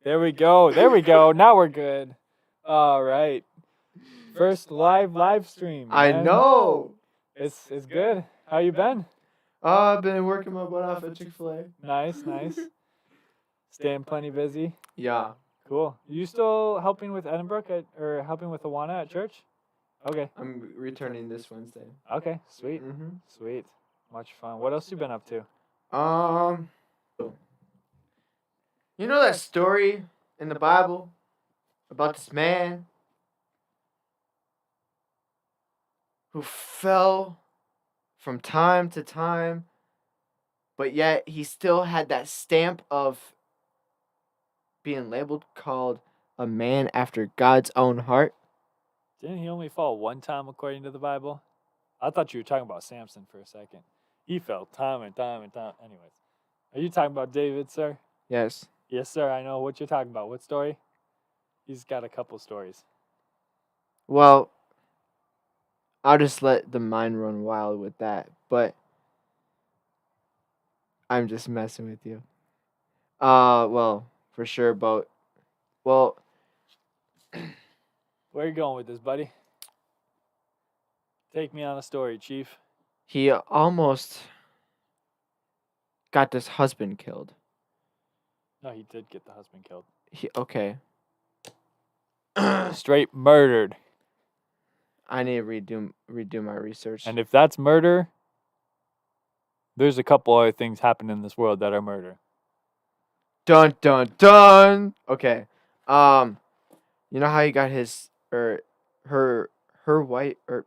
There we go. There we go. Now we're good. All right. First live stream, I man. know. It's good. How you been? I've been working my butt off at Chick-fil-A. Nice. Staying plenty busy. Yeah. Cool. You still helping with Edinburgh or helping with Awana at church? Okay. I'm returning this Wednesday. Okay. Sweet. Mm-hmm. Sweet. Much fun. What else you been up to? You know that story in the Bible about this man who fell from time to time, but yet he still had that stamp of being labeled called a man after God's own heart? Didn't he only fall one time according to the Bible? I thought you were talking about Samson for a second. He fell time and time and time. Anyways, are you talking about David, sir? Yes. Yes, sir. I know what you're talking about. What story? He's got a couple stories. Well, I'll just let the mind run wild with that, but I'm just messing with you. Well, for sure, but well, Where are you going with this, buddy? Take me on a story, Chief. he almost got this husband killed. No, he did get the husband killed. Okay. Straight murdered. I need to redo my research. And if that's murder, there's a couple other things happening in this world that are murder. Dun dun dun. Okay. You know how he got his or her white or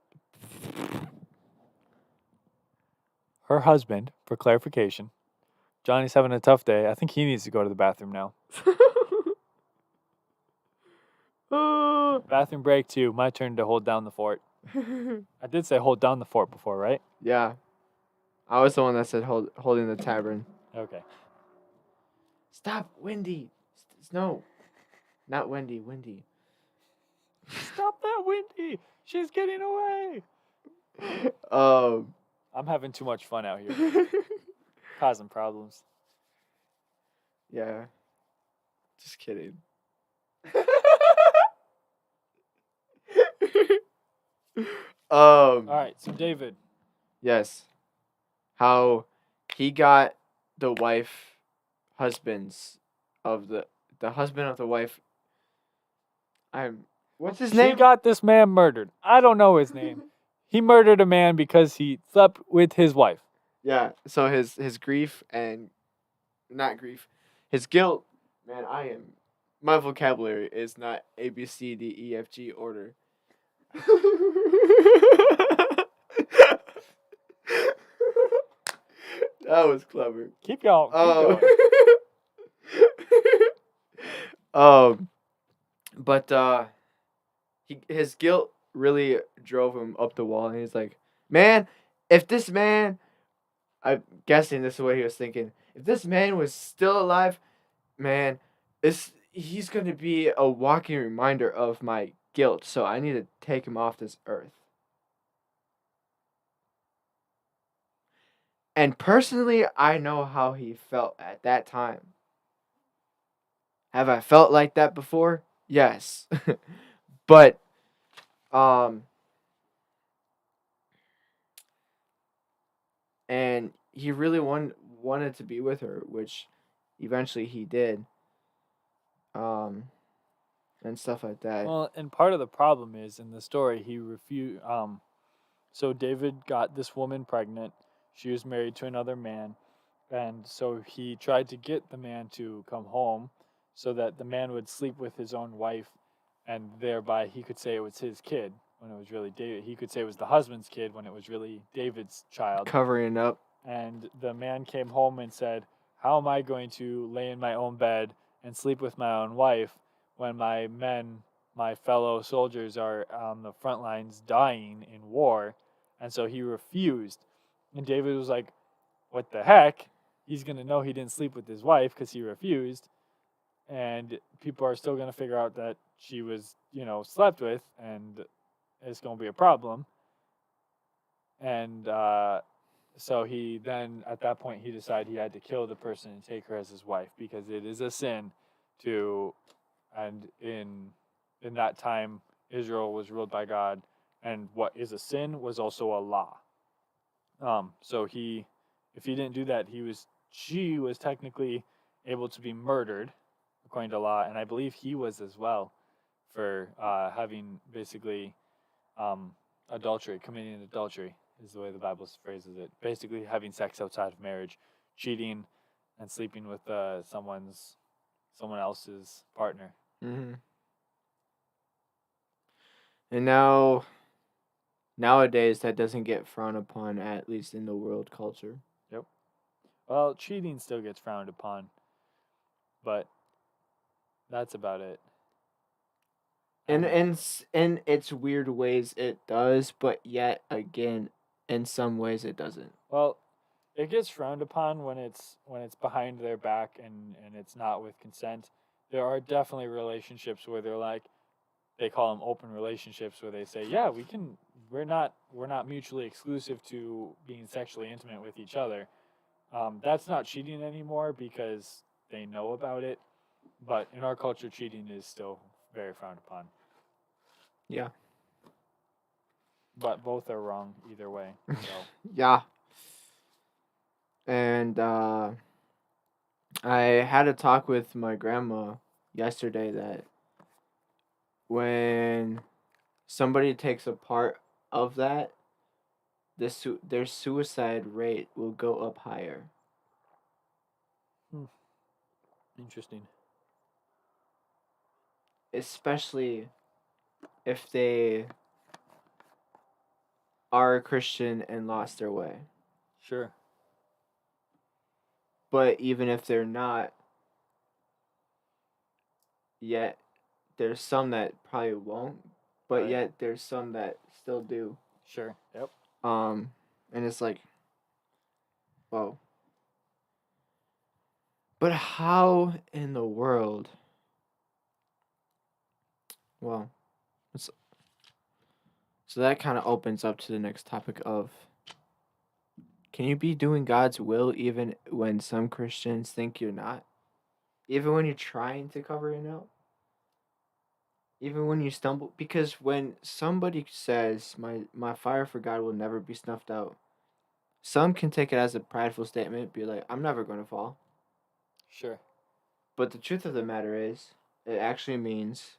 Her husband, for clarification. Johnny's having a tough day. I think he needs to go to the bathroom now. Bathroom break 2. My turn to hold down the fort. I did say hold down the fort before, right? Yeah. I was the one that said holding the tavern. Okay. Stop, Wendy. No. Not Wendy, Wendy. Stop that, Wendy. She's getting away. I'm having too much fun out here. Causing problems. Yeah. Just kidding. All right, so David. Yes. How he got the husband of the wife. What's his name? She got this man murdered. I don't know his name. He murdered a man because he slept with his wife. Yeah. So his grief and not grief, his guilt. Man, my vocabulary is not A B C D E F G order. That was clever. Keep going. But his guilt really drove him up the wall, and he's like, "Man, if this man, I'm guessing this is what he was thinking. If this man was still alive, man, he's gonna be a walking reminder of my guilt. So I need to take him off this earth." And personally, I know how he felt at that time. Have I felt like that before? Yes. But and he really wanted to be with her, which eventually he did. And stuff like that. Well, and part of the problem is in the story he refused. So David got this woman pregnant. She was married to another man, and so he tried to get the man to come home, so that the man would sleep with his own wife, and thereby he could say it was his kid when it was really David. He could say it was the husband's kid when it was really David's child. Covering up. And the man came home and said, "How am I going to lay in my own bed and sleep with my own wife when my men, my fellow soldiers, are on the front lines dying in war?" And so he refused. And David was like, "What the heck? He's going to know he didn't sleep with his wife because he refused. And people are still going to figure out that she was, slept with, and it's going to be a problem." And so he then, at that point, he decided he had to kill the person and take her as his wife, because it is a sin to, and in that time Israel was ruled by God, and what is a sin was also a law. So if he didn't do that, she was technically able to be murdered according to law, and I believe he was as well for having basically um, adultery, committing adultery is the way the Bible phrases it. Basically, having sex outside of marriage, cheating, and sleeping with someone else's partner. Mm-hmm. And nowadays that doesn't get frowned upon, at least in the world culture. Yep. Well, cheating still gets frowned upon, but that's about it. And And in its weird ways it does, but yet again, in some ways it doesn't. well, it gets frowned upon when it's behind their back and it's not with consent. There are definitely relationships where they're like, they call them open relationships, where they say, yeah, we're not mutually exclusive to being sexually intimate with each other. That's not cheating anymore because they know about it. But in our culture, cheating is still very frowned upon. Yeah. But both are wrong either way. So Yeah. And I had a talk with my grandma yesterday that when somebody takes a part of that, their suicide rate will go up higher. interesting. Especially if they are a Christian and lost their way. Sure. But even if they're not, yet there's some that probably won't, but Right. yet there's some that still do. Sure. Yep. And it's like, whoa. But how in the world? Well, so that kind of opens up to the next topic of, can you be doing God's will even when some Christians think you're not? Even when you're trying to cover it up? Even when you stumble? Because when somebody says, my fire for God will never be snuffed out, some can take it as a prideful statement, be like, I'm never going to fall. Sure. But the truth of the matter is, it actually means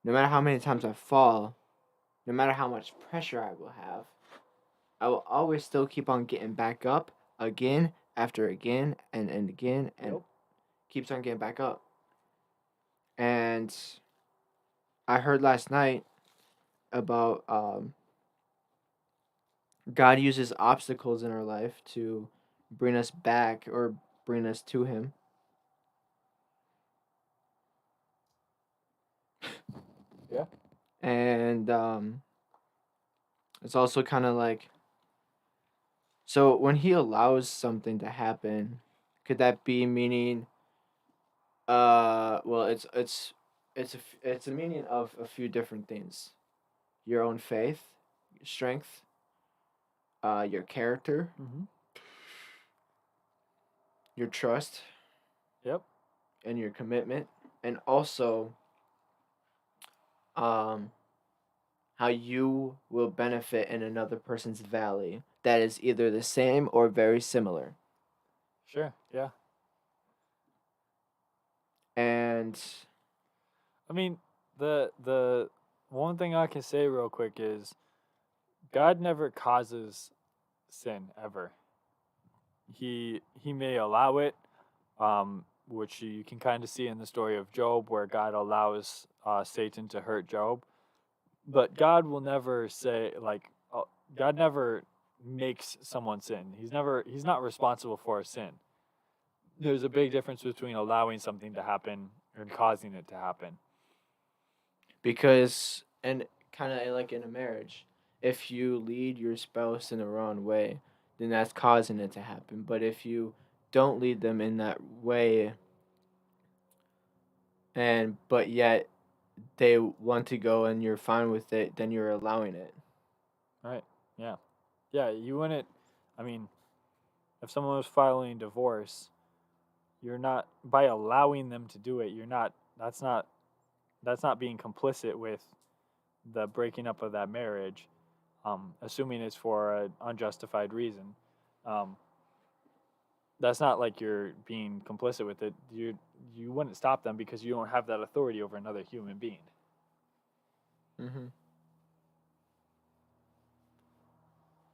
no matter how many times I fall, no matter how much pressure I will have, I will always still keep on getting back up again after again and again and Yep. keeps on getting back up. And I heard last night about God uses obstacles in our life to bring us back or bring us to Him. Yeah. And it's also kind of like, so when He allows something to happen, could that be meaning? Well, it's a meaning of a few different things. Your own faith, strength, your character, Mm-hmm. your trust, Yep. and your commitment, and also um how you will benefit in another person's valley that is either the same or very similar. Sure. Yeah. And I mean, the one thing I can say real quick is God never causes sin ever. He may allow it, which you can kind of see in the story of Job, where God allows Satan to hurt Job. But God will never say like God never makes someone sin. He's not responsible for a sin. There's a big difference between allowing something to happen and causing it to happen. because, and kind of like in a marriage, if you lead your spouse in the wrong way, then that's causing it to happen. But if you don't lead them in that way, and but yet they want to go and you're fine with it, then you're allowing it. Right. Yeah. Yeah, you wouldn't I mean, if someone was filing divorce, you're not, by allowing them to do it, you're not, that's not being complicit with the breaking up of that marriage, assuming it's for an unjustified reason. Um, that's not like you're being complicit with it. You wouldn't stop them because you don't have that authority over another human being. Mm-hmm.